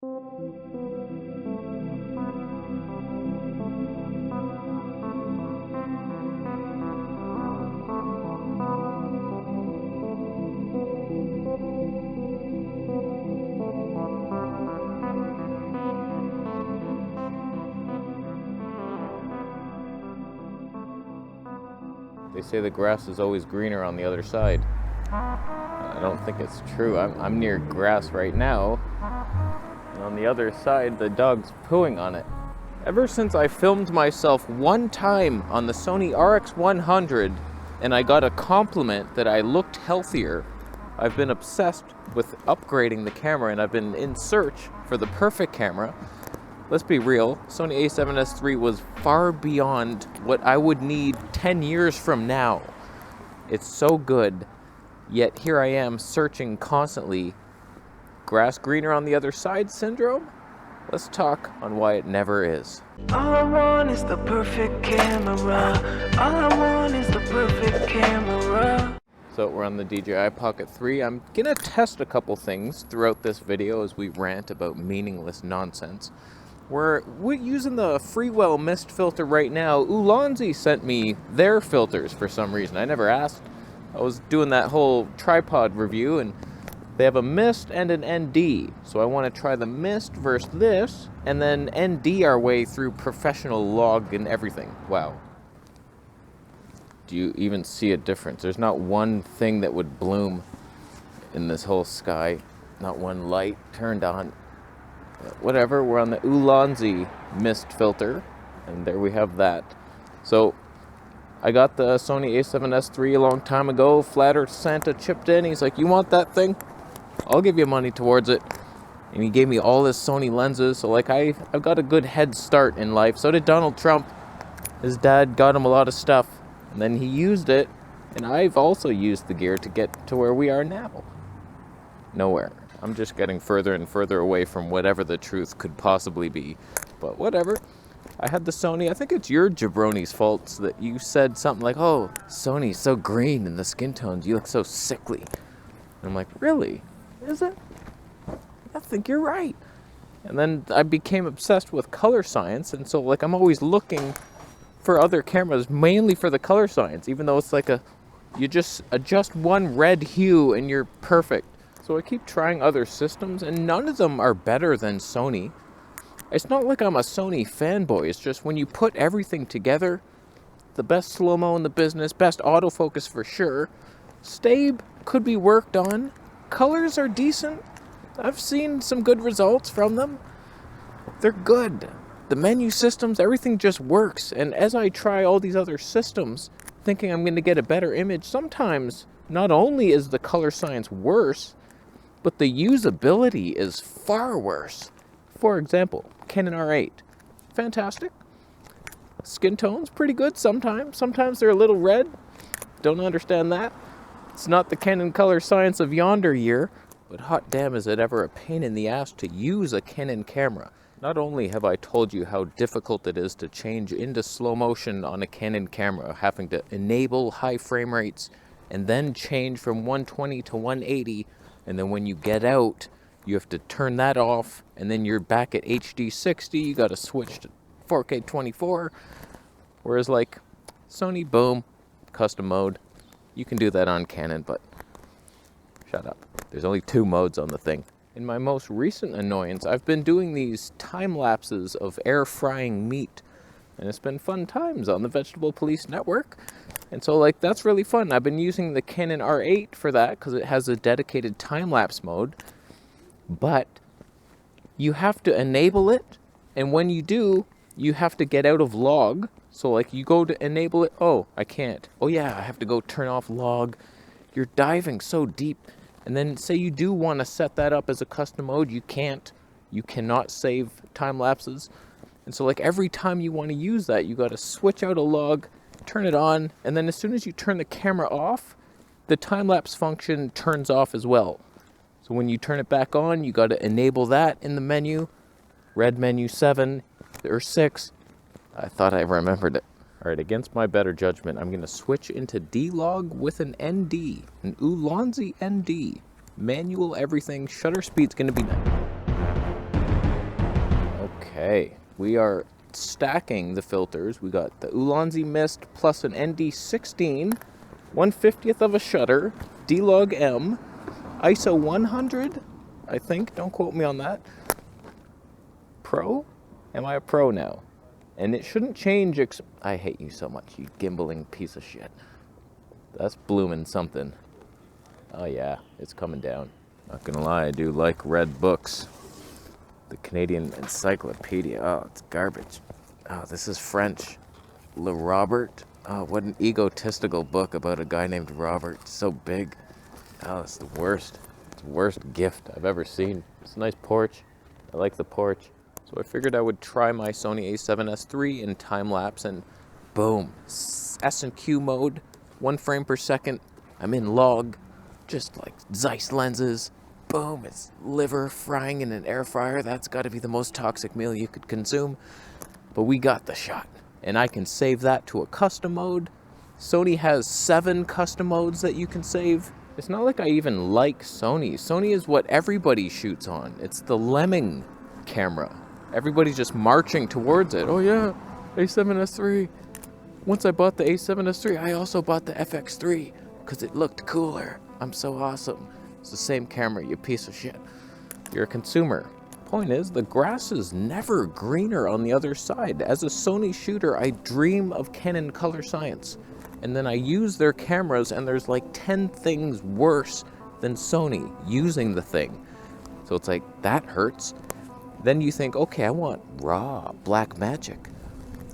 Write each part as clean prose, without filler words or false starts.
They say the grass is always greener on the other side. I don't think it's true. I'm near grass right now, and on the other side, the dog's pooing on it. Ever since I filmed myself one time on the Sony RX100, and I got a compliment that I looked healthier, I've been obsessed with upgrading the camera, and I've been in search for the perfect camera. Let's be real, Sony a7S III was far beyond what I would need 10 years from now. It's so good, yet here I am searching constantly. Grass greener on the other side syndrome? Let's talk on why it never is. All I want is the perfect camera. All I want is the perfect camera. So we're on the DJI Pocket 3. I'm gonna test a couple things throughout this video as we rant about meaningless nonsense. We're using the Freewell mist filter right now. Ulanzi sent me their filters for some reason. I never asked. I was doing that whole tripod review, and they have a mist and an ND. So I want to try the mist versus this, and then ND our way through professional log and everything. Wow. Do you even see a difference? There's not one thing that would bloom in this whole sky. Not one light turned on. Whatever, we're on the Ulanzi mist filter, and there we have that. So I got the Sony a7S III a long time ago. Flat Earth Santa chipped in. He's like, you want that thing? I'll give you money towards it. And he gave me all his Sony lenses. So like I've got a good head start in life. So did Donald Trump. His dad got him a lot of stuff, and then he used it, and I've also used the gear to get to where we are now. Nowhere. I'm just getting further and further away from whatever the truth could possibly be. But whatever. I had the Sony. I think it's your jabroni's fault that you said something like, oh, Sony's so green in the skin tones. You look so sickly. And I'm like, really? Is it? I think you're right. And then I became obsessed with color science. And so like I'm always looking for other cameras, mainly for the color science. Even though it's like you just adjust one red hue and you're perfect. So I keep trying other systems, and none of them are better than Sony. It's not like I'm a Sony fanboy. It's just when you put everything together, the best slow-mo in the business, best autofocus for sure. Stabe could be worked on. Colors are decent. I've seen some good results from them. They're good. The menu systems, everything just works. And as I try all these other systems, thinking I'm going to get a better image, sometimes not only is the color science worse, but the usability is far worse. For example, Canon R8. Fantastic. Skin tone's pretty good sometimes. Sometimes they're a little red. Don't understand that. It's not the Canon color science of yonder year, but hot damn is it ever a pain in the ass to use a Canon camera. Not only have I told you how difficult it is to change into slow motion on a Canon camera, having to enable high frame rates and then change from 120 to 180, and then when you get out, you have to turn that off, and then you're back at HD 60, you gotta switch to 4K 24, whereas like Sony, boom, custom mode. You can do that on Canon, but shut up. There's only 2 modes on the thing. In my most recent annoyance, I've been doing these time lapses of air frying meat, and it's been fun times on the Vegetable Police Network. And so like that's really fun. I've been using the Canon R8 for that because it has a dedicated time-lapse mode. But you have to enable it, and when you do, you have to get out of log. So like you go to enable it, oh, I can't. Oh yeah, I have to go turn off log. You're diving so deep. And then say you do want to set that up as a custom mode, you can't. You cannot save time lapses. And so like every time you want to use that, you got to switch out a log, turn it on, and then as soon as you turn the camera off, the time-lapse function turns off as well. So when you turn it back on, you got to enable that in the menu. Red menu 7 or 6. I thought I remembered it. All right, against my better judgment, I'm going to switch into D-Log with an ND, an Ulanzi ND. Manual everything. Shutter speed's going to be nice. Okay, we are stacking the filters. We got the Ulanzi Mist plus an ND16, 1/50th of a shutter, D-Log M, ISO 100, I think. Don't quote me on that. Pro? Am I a pro now? And it shouldn't change. I hate you so much, you gimbaling piece of shit. That's blooming something. Oh yeah, it's coming down. Not gonna lie, I do like red books. The Canadian Encyclopedia. Oh, it's garbage. Oh, this is French. Le Robert. Oh, what an egotistical book about a guy named Robert. It's so big. Oh, it's the worst. It's the worst gift I've ever seen. It's a nice porch. I like the porch. So I figured I would try my Sony a7S III in time lapse, and boom, S&Q mode, 1 frame per second. I'm in log, just like Zeiss lenses. Boom, it's liver frying in an air fryer. That's got to be the most toxic meal you could consume. But we got the shot, and I can save that to a custom mode. Sony has 7 custom modes that you can save. It's not like I even like Sony. Sony is what everybody shoots on. It's the lemming camera. Everybody's just marching towards it. Oh yeah, A7S III. Once I bought the A7S III, I also bought the FX3 because it looked cooler. I'm so awesome. It's the same camera, you piece of shit. You're a consumer. Point is, the grass is never greener on the other side. As a Sony shooter, I dream of Canon color science. And then I use their cameras, and there's like 10 things worse than Sony using the thing. So it's like, that hurts. Then you think, okay, I want raw black magic.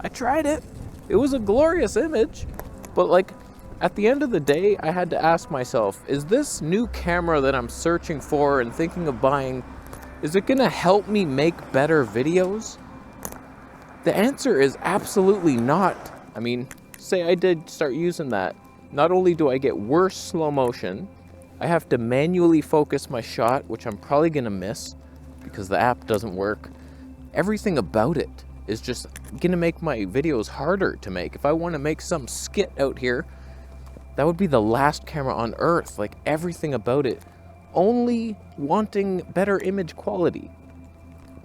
I tried it. It was a glorious image. But like, at the end of the day, I had to ask myself, is this new camera that I'm searching for and thinking of buying, is it gonna help me make better videos? The answer is absolutely not. I mean, say I did start using that. Not only do I get worse slow motion, I have to manually focus my shot, which I'm probably gonna miss because the app doesn't work. Everything about it is just gonna make my videos harder to make. If I want to make some skit out here, that would be the last camera on earth. Like, everything about it only wanting better image quality.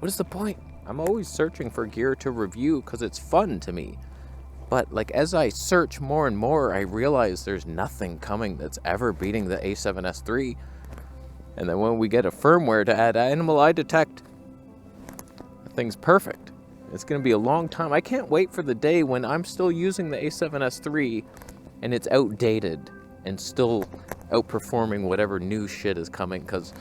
What is the point? I'm always searching for gear to review because it's fun to me. But like, as I search more and more, I realize there's nothing coming that's ever beating the A7S III. And then when we get a firmware to add animal eye detect, the thing's perfect. It's going to be a long time. I can't wait for the day when I'm still using the A7S III and it's outdated and still outperforming whatever new shit is coming, because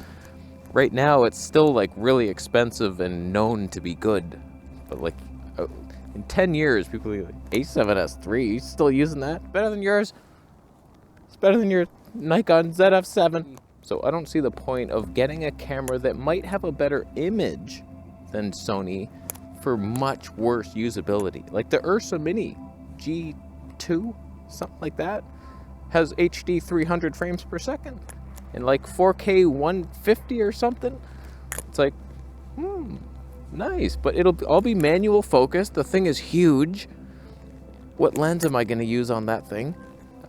right now it's still like really expensive and known to be good. But like, in 10 years, people will be like, A7S III, you still using that? Better than yours? It's better than your Nikon ZF7. So I don't see the point of getting a camera that might have a better image than Sony for much worse usability. Like the Ursa Mini G2, something like that, has HD 300 frames per second and like 4K 150 or something. It's like, nice, but it'll all be manual focus. The thing is huge. What lens am I going to use on that thing?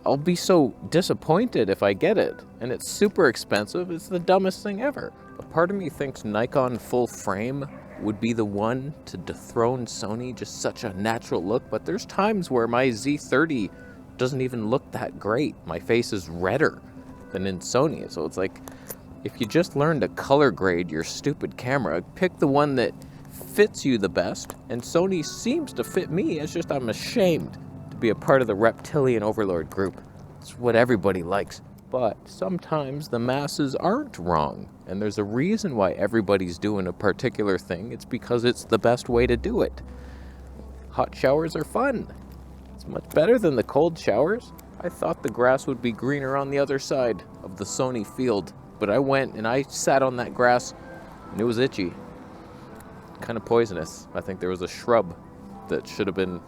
I'll be so disappointed if I get it. And it's super expensive. It's the dumbest thing ever. A part of me thinks Nikon full frame would be the one to dethrone Sony. Just such a natural look. But there's times where my Z30 doesn't even look that great. My face is redder than in Sony. So it's like, if you just learn to color grade your stupid camera, pick the one that fits you the best. And Sony seems to fit me. It's just I'm ashamed to be a part of the reptilian overlord group. It's what everybody likes. But sometimes the masses aren't wrong. And there's a reason why everybody's doing a particular thing. It's because it's the best way to do it. Hot showers are fun. It's much better than the cold showers. I thought the grass would be greener on the other side of the Sony field. But I went and I sat on that grass and it was itchy. Kind of poisonous. I think there was a shrub that should have been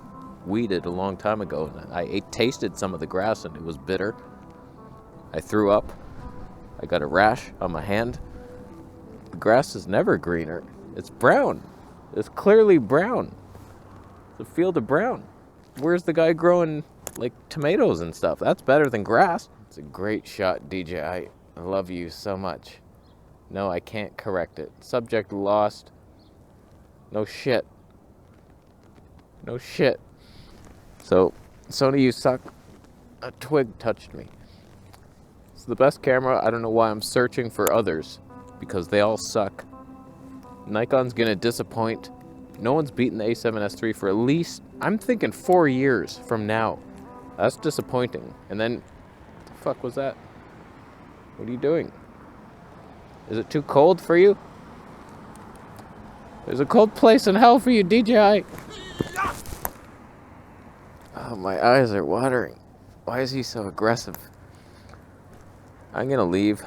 weeded a long time ago. I tasted some of the grass and it was bitter. I threw up. I got a rash on my hand. The grass is never greener. It's brown. It's clearly brown. It's a field of brown. Where's the guy growing like tomatoes and stuff? That's better than grass. It's a great shot, DJ. I love you so much. No, I can't correct it. Subject lost. No shit. No shit. So, Sony, you suck. A twig touched me. It's the best camera. I don't know why I'm searching for others, because they all suck. Nikon's gonna disappoint. No one's beaten the A7S III for at least, I'm thinking 4 years from now. That's disappointing. And then, what the fuck was that? What are you doing? Is it too cold for you? There's a cold place in hell for you, DJI. Oh, my eyes are watering. Why is he so aggressive? I'm gonna leave.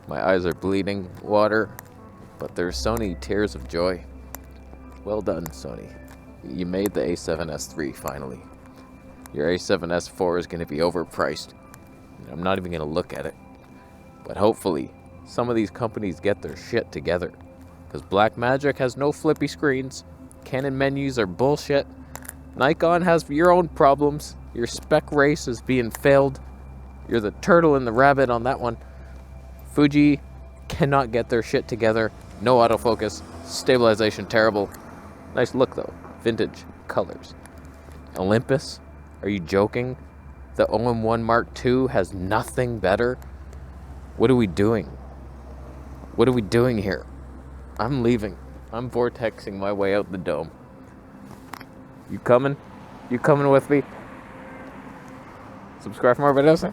My eyes are bleeding water, but there's Sony tears of joy. Well done, Sony. You made the A7S III finally. Your A7S IV is gonna be overpriced. I'm not even gonna look at it. But hopefully, some of these companies get their shit together. Because Blackmagic has no flippy screens. Canon menus are bullshit. Nikon has your own problems. Your spec race is being failed. You're the turtle and the rabbit on that one. Fuji cannot get their shit together. No autofocus. Stabilization terrible. Nice look though. Vintage colors. Olympus? Are you joking? The OM1 Mark II has nothing better? What are we doing? What are we doing here? I'm leaving. I'm vortexing my way out the dome. You coming? You coming with me? Subscribe for more videos?